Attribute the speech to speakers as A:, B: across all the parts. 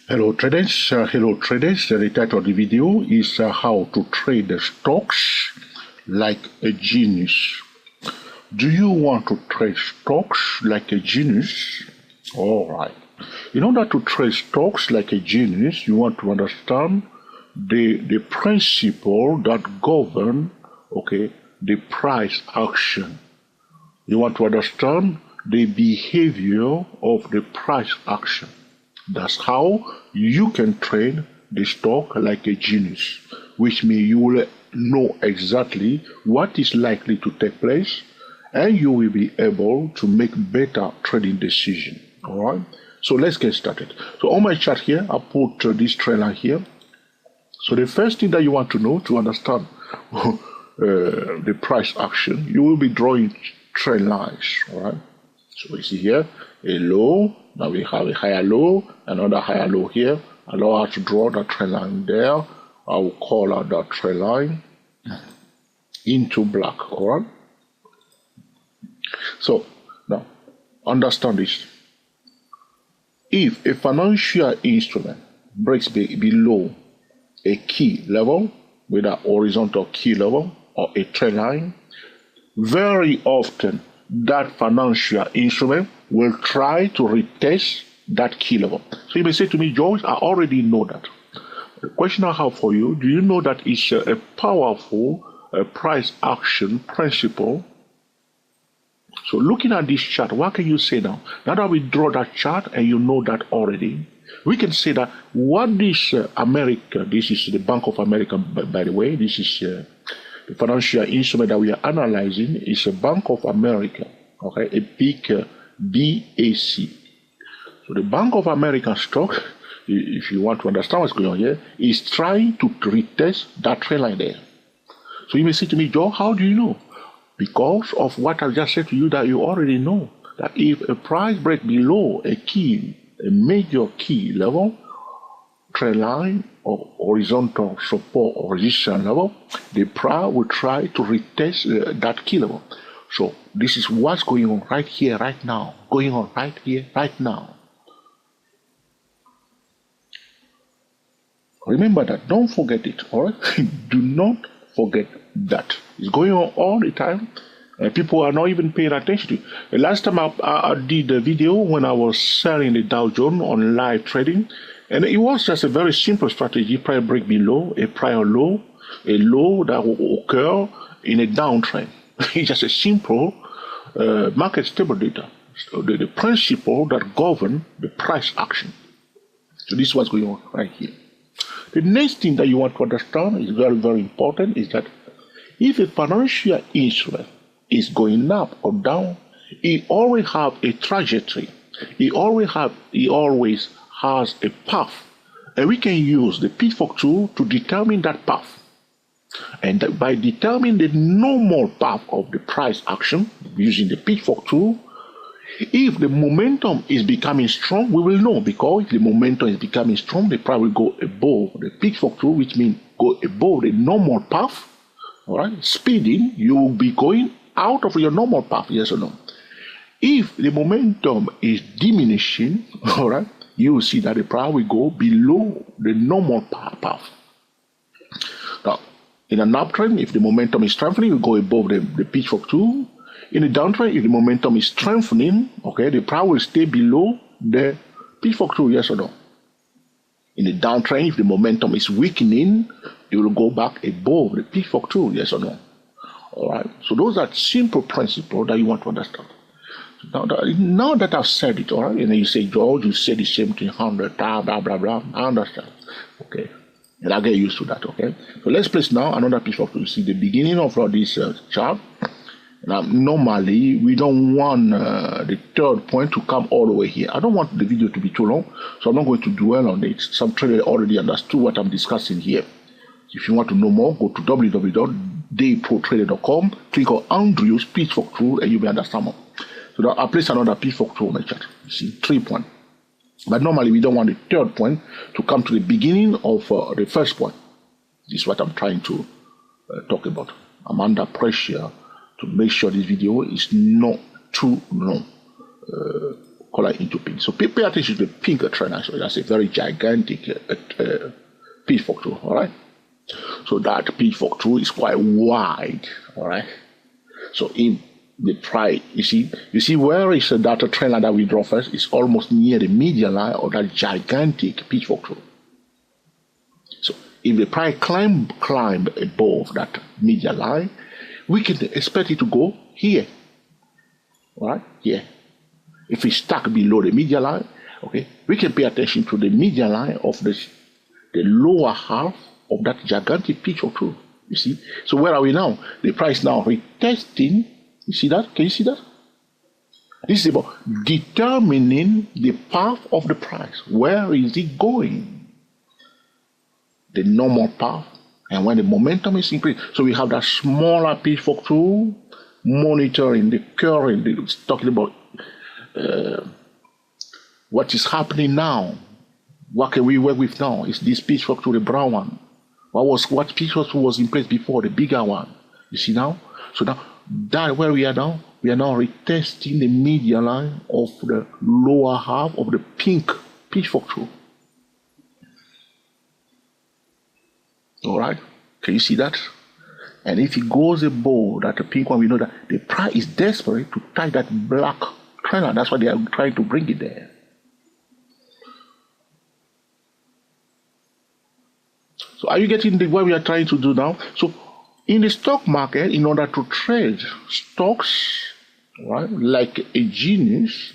A: Hello traders. The title of the video is how to trade the stocks like a genius. Do you want to trade stocks like a genius? All right. In order to trade stocks like a genius, you want to understand the principle that govern, the price action. You want to understand the behavior of the price action. That's how you can trade the stock like a genius, which means you will know exactly what is likely to take place and you will be able to make better trading decisions. All right. So let's get started. So on my chart here, I put this trend line here. So the first thing that you want to know to understand the price action, you will be drawing trend lines. All right. So we see here a low. Now we have a higher low, another higher low here. Allow us to draw the trend line there. I will call out that trend line into black. All right. So now understand this. If a financial instrument breaks below a key level, with a horizontal key level or a trend line, very often that financial instrument will try to retest that key level. So you may say to me, George, I already know that. The question I have for you, do you know that it's a powerful price action principle? So looking at this chart, what can you say now? Now that we draw that chart and you know that already, we can say that what this America, this is the Bank of America, by the way, this is the financial instrument that we are analyzing is a Bank of America, a big BAC. So the Bank of America stock, if you want to understand what's going on here, is trying to retest that trend line there. So you may say to me, Joe, how do you know? Because of what I just said to you that you already know, that if a price breaks below a major key level, trend line or horizontal support or resistance level, the price will try to retest that key level. So this is what's going on right here, right now. Going on right here, right now. Remember that. Don't forget it, all right? Do not forget that. It's going on all the time. People are not even paying attention to it. The last time I did a video when I was selling the Dow Jones on live trading, and it was just a very simple strategy. Price break below a prior low, a low that will occur in a downtrend. It's just a simple market stable data. So the principle that govern the price action. So this is what's going on right here. The next thing that you want to understand is very, very important is that if a financial instrument is going up or down, it always have a trajectory. It always has a path. And we can use the pitchfork tool to determine that path. And by determining the normal path of the price action using the pitchfork tool, if the momentum is becoming strong, we will know, because if the momentum is becoming strong, the price will go above the pitchfork tool, which means go above the normal path. All right, speeding, you will be going out of your normal path, yes or no? If the momentum is diminishing, all right, you will see that the price will go below the normal path. Now, in an uptrend, if the momentum is strengthening, you go above the pitchfork tool. In a downtrend, if the momentum is strengthening, the price will stay below the pitchfork tool, yes or no? In a downtrend, if the momentum is weakening, it will go back above the pitchfork tool, yes or no? All right. So those are simple principles that you want to understand. Now that I've said it, all right, and then you say, George, you said the same thing 100 times, blah, blah, blah. I understand. Okay. And I'll get used to that, okay? So let's place now another pitchfork tool. You see the beginning of this chart. Now, normally, we don't want the third point to come all the way here. I don't want the video to be too long, so I'm not going to dwell on it. Some traders already understood what I'm discussing here. If you want to know more, go to www.dayprotrader.com, click on Andrew's pitchfork tool, and you will understand more. So now I'll place another pitchfork tool on my chart. You see, 3 points. But normally, we don't want the third point to come to the beginning of the first point. This is what I'm trying to talk about. I'm under pressure to make sure this video is not too long. color into pink. So pay attention to the pink trend. So that's a very gigantic pitchfork tool. All right. So that pitchfork tool is quite wide. All right. So in the price, you see where is that trend line that we draw first? It's almost near the median line of that gigantic pitchfork tool. So if the price climb above that median line, we can expect it to go here. All right, here. If it's stuck below the median line, okay, we can pay attention to the median line of the lower half of that gigantic pitchfork tool. You see? So where are we now? The price now retesting. You see that? Can you see that? This is about determining the path of the price. Where is it going? The normal path. And when the momentum is increased, so we have that smaller pitchfork tool monitoring the current. It's talking about what is happening now. What can we work with now? Is this pitchfork tool, the brown one? What pitchfork tool was in place before, the bigger one? You see now? So now, that where we are now retesting the median line of the lower half of the pink pitchfork tool. All right, can you see that? And if it goes above that pink one, we know that the price is desperate to tie that black trend line. That's why they are trying to bring it there. So are you getting what we are trying to do now? So in the stock market, in order to trade stocks, right, like a genius,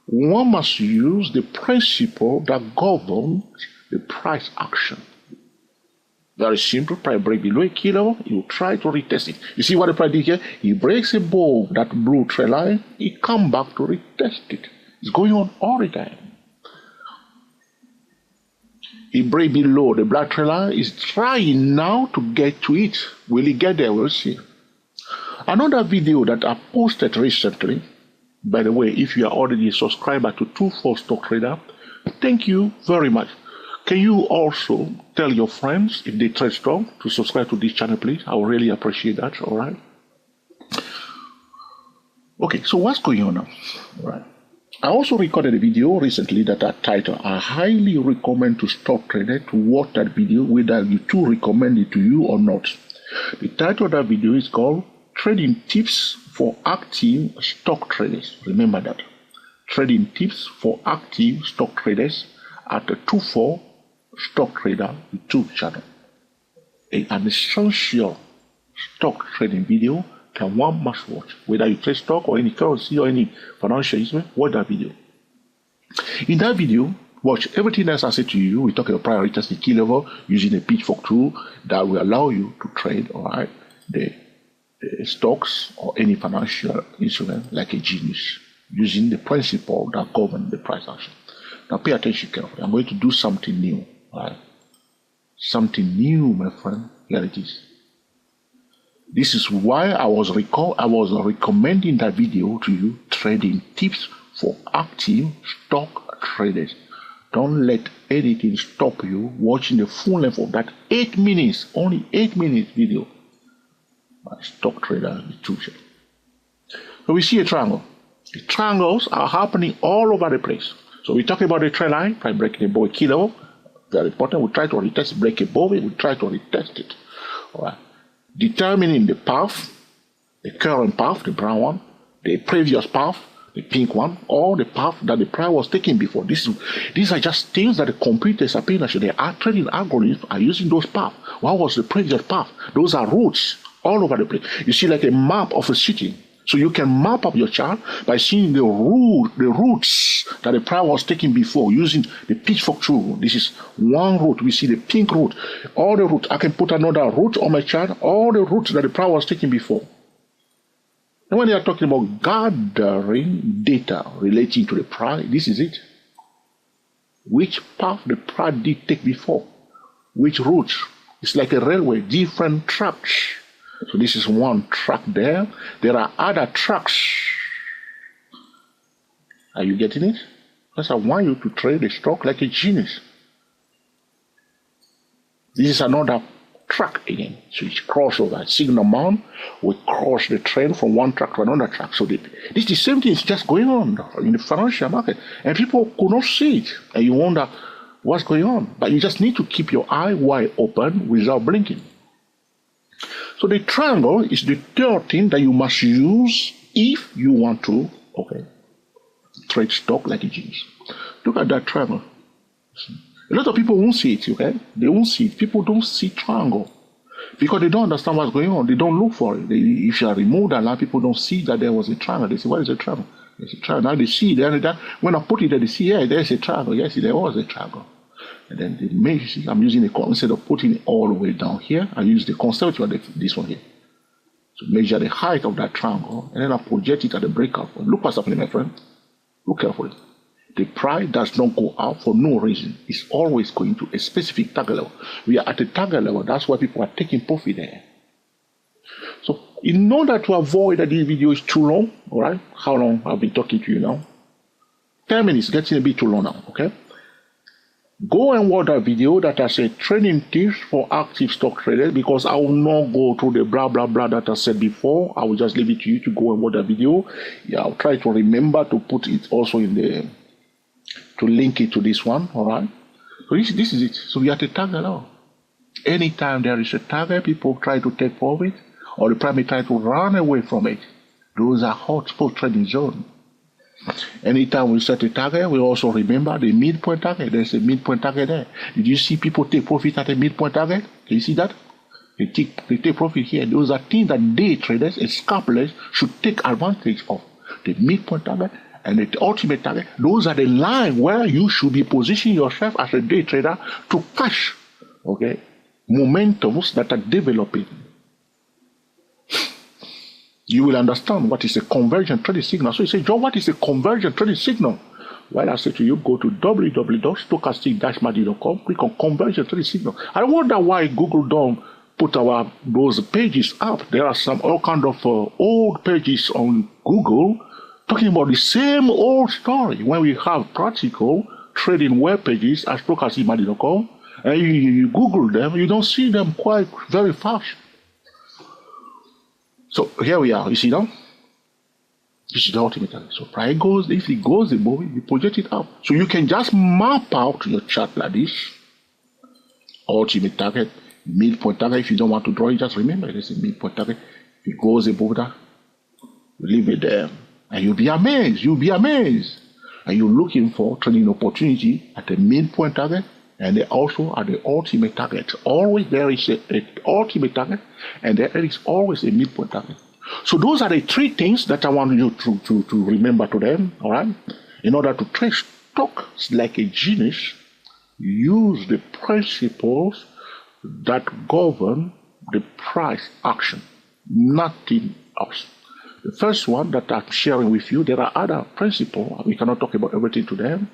A: one must use the principle that governs the price action. Very simple. Price break below a key level, you try to retest it. You see what the price did here? He breaks above that blue trend line, he comes back to retest it. It's going on all the time. He breaks below the black trend line, is trying now to get to it. Will he get there? We'll see. Another video that I posted recently, by the way, if you are already a subscriber to 24 Stock Trader, thank you very much. Can you also tell your friends, if they trade stock, to subscribe to this channel, please? I would really appreciate that, all right? Okay, so what's going on now? All right. I also recorded a video recently that I titled, I highly recommend to stock trader to watch that video, whether you too recommend it to you or not. The title of that video is called Trading Tips for Active Stock Traders. Remember that. Trading Tips for Active Stock Traders at the 24 Stock Trader YouTube channel. An essential stock trading video that one must watch. Whether you trade stock or any currency or any financial instrument, watch that video. In that video, watch everything else I said to you. We talk about priorities, the key level, using a pitchfork tool that will allow you to trade, all right, the stocks or any financial instrument like a genius, using the principle that governs the price action. Now pay attention carefully. I'm going to do something new. All right? Something new, my friend. Here it is. This is why I was recommending that video to you, trading tips for active stock traders. Don't let anything stop you watching the full length of that 8 minutes, only 8 minutes video. My Stock Trader YouTube channel. So we see a triangle. The triangles are happening all over the place. So we talk about the trend line, by breaking above a key level. Very important. We try to retest, break above it. We try to retest it. All right. Determining the path, the current path, the brown one, the previous path, the pink one, or the path that the price was taking before. These are just things that the computers are paying attention. The trading algorithms are using those paths. What was the previous path? Those are routes all over the place. You see like a map of a city. So you can map up your chart by seeing the routes that the price was taking before using the pitchfork tool. This is one route. We see the pink route. All the routes. I can put another route on my chart. All the routes that the price was taking before. And when they are talking about gathering data relating to the price, this is it. Which path the price did take before? Which route? It's like a railway, different tracks. So this is one track there. There are other tracks. Are you getting it? Because I want you to trade the stock like a genius. This is another track again. So it's crossover. Signal man will cross the train from one track to another track. So this is the same thing is just going on in the financial market. And people could not see it. And you wonder what's going on. But you just need to keep your eye wide open without blinking. So the triangle is the third thing that you must use if you want to, trade stock like a genius. Look at that triangle. A lot of people won't see it, They won't see it. People don't see triangle because they don't understand what's going on. They don't look for it. If you remove that line, people don't see that there was a triangle. They say, what is a triangle? There's a triangle. Now they see it. When I put it there, they see, yeah, there's a triangle. Yes, there was a triangle. And then they make, I'm using the, instead of putting it all the way down here, I use the conservative, this one here. To measure the height of that triangle, and then I project it at the breakout point. Look what's happening, my friend. Look carefully. The price does not go out for no reason. It's always going to a specific target level. We are at a target level. That's why people are taking profit there. So in order to avoid that this video is too long, all right? How long I've been talking to you now? 10 minutes, getting a bit too long now, okay? Go and watch that video that I said trading tips for active stock traders, because I will not go through the blah blah blah that I said before. I will just leave it to you to go and watch that video. Yeah, I'll try to remember to put it also in the, to link it to this one, all right? So this is it. So we are at the target now. Anytime there is a target, people try to take profit, or the primary try to run away from it. Those are hotspot trading zones. Anytime we set a target, we also remember the midpoint target. There's a midpoint target there. Did you see people take profit at a midpoint target? Can you see that? They take profit here. Those are things that day traders and scalpers should take advantage of. The midpoint target and the ultimate target. Those are the line where you should be positioning yourself as a day trader to catch, momentums that are developing. You will understand what is a convergent trading signal. So you say, John, what is a convergent trading signal? Well, I say to you, go to www.stochastic-magic.com, click on convergent trading signal. I wonder why Google don't put those pages up. There are all kind of old pages on Google talking about the same old story. When we have practical trading web pages at stochastic-magic.com, and you Google them, you don't see them quite very fast. So here we are, you see now? This is the ultimate target. So price goes, if it goes above it, you project it up. So you can just map out your chart like this. Ultimate target, midpoint target. If you don't want to draw it, just remember there's a midpoint target. If it goes above that, you leave it there. And you'll be amazed. You'll be amazed. And you're looking for trading opportunity at the midpoint target, and they also are the ultimate target. Always there is an ultimate target, and there is always a midpoint target. So those are the three things that I want you to remember to them, all right? In order to trade stocks like a genius, use the principles that govern the price action, nothing else. The first one that I'm sharing with you, there are other principles. We cannot talk about everything to them.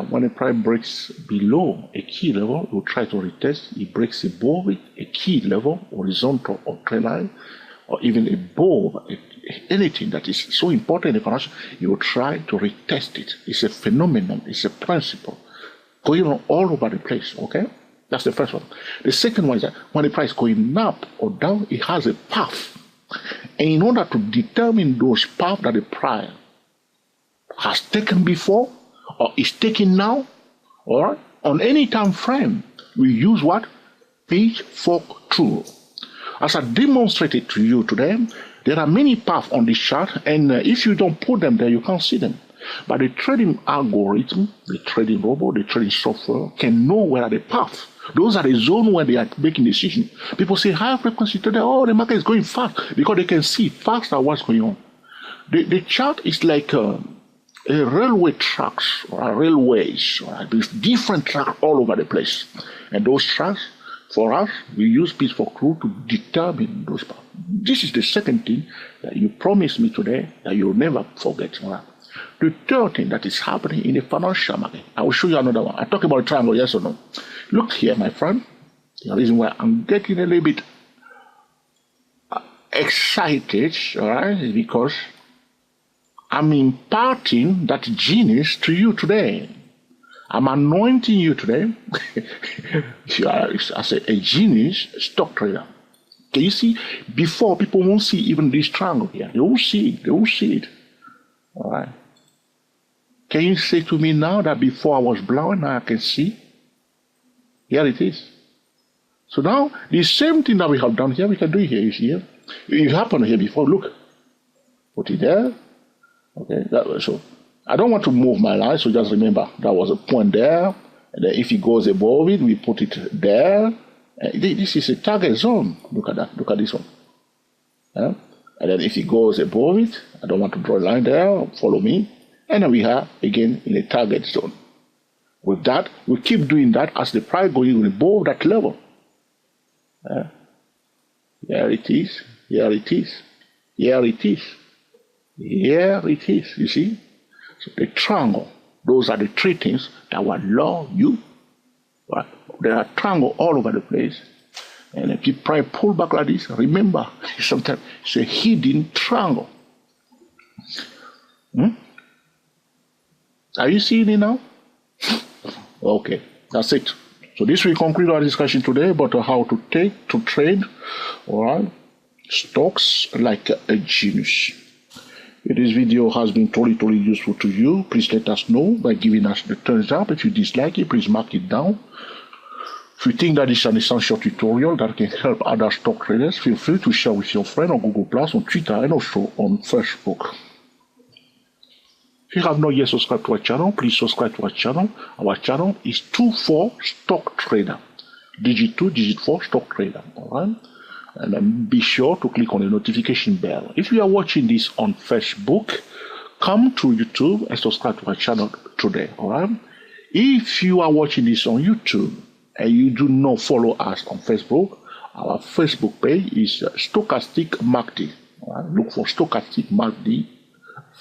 A: When a price breaks below a key level, we'll try to retest. It breaks above it, a key level, horizontal or trend line, or even above anything that is so important in the financial, you will try to retest it. It's a phenomenon, it's a principle going on all over the place, okay? That's the first one. The second one is that when the price is going up or down, it has a path. And in order to determine those paths that the price has taken before, or is taking now, or on any time frame, we use what? Pitchfork tool. As I demonstrated to you today, there are many paths on this chart, and if you don't put them there, you can't see them. But the trading algorithm, the trading robot, the trading software can know where are the paths. Those are the zones where they are making decisions. People say high frequency trader, oh, the market is going fast, because they can see faster what's going on. The chart is like railway tracks or railways. Right? There's different tracks all over the place. And those tracks, for us, we use pitchfork tool to determine those paths. This is the second thing that you promised me today that you'll never forget. Right? The third thing that is happening in the financial market, I will show you another one. I talk about a triangle, yes or no? Look here, my friend. The reason why I'm getting a little bit excited, all right, is because I'm imparting that genius to you today. I'm anointing you today If you are, as a genius stock trader, can you see? Before, people won't see even this triangle here. They won't see it. They won't see it. All right. Can you say to me now that before I was blind, now I can see? Here it is. So now, the same thing that we have done here, we can do it here. You see here? It happened here before. Look. Put it there. Okay. So I don't want to move my line, so just remember that was a point there. And then if it goes above it, we put it there. This is a target zone. Look at that. Look at this one. Yeah? And then if it goes above it, I don't want to draw a line there. Follow me. And then we are again in a target zone. With that, we keep doing that as the price going above that level. Yeah? Here it is. Here it is. Here it is. Here it is. You see? So the triangle. Those are the three things that will allow you. Right? There are triangles all over the place. And if you try to pull back like this, remember, sometimes it's a hidden triangle. Are you seeing it now? Okay, that's it. So this will conclude our discussion today about how to trade, all right, stocks like a genius. If this video has been totally useful to you, please let us know by giving us the thumbs up. If you dislike it, please mark it down. If you think that this is an essential tutorial that can help other stock traders, feel free to share with your friend on Google+, on Twitter, and also on Facebook. If you have not yet subscribed to our channel, please subscribe to our channel. Our channel is 24 Stock Trader. Digit 2, digit 4 Stock Trader. All right? And then be sure to click on the notification bell. If you are watching this on Facebook, come to YouTube and subscribe to our channel today. All right? If you are watching this on YouTube and you do not follow us on Facebook, our Facebook page is Stochastic MACD. Right? Look for Stochastic MACD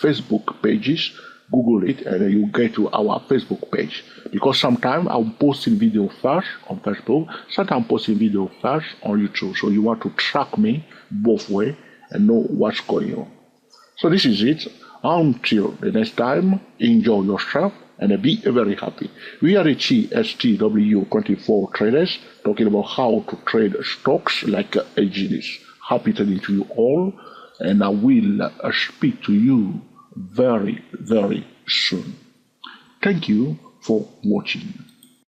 A: Facebook pages, Google it, and then you get to our Facebook page. Because sometimes I'm posting video first on Facebook, sometimes I'm posting video first on YouTube. So you want to track me both ways and know what's going on. So this is it. Until the next time, enjoy yourself and be very happy. We are the TSTW24 traders talking about how to trade stocks like a genius. Happy trading to you all, and I will speak to you very soon. Thank you for watching.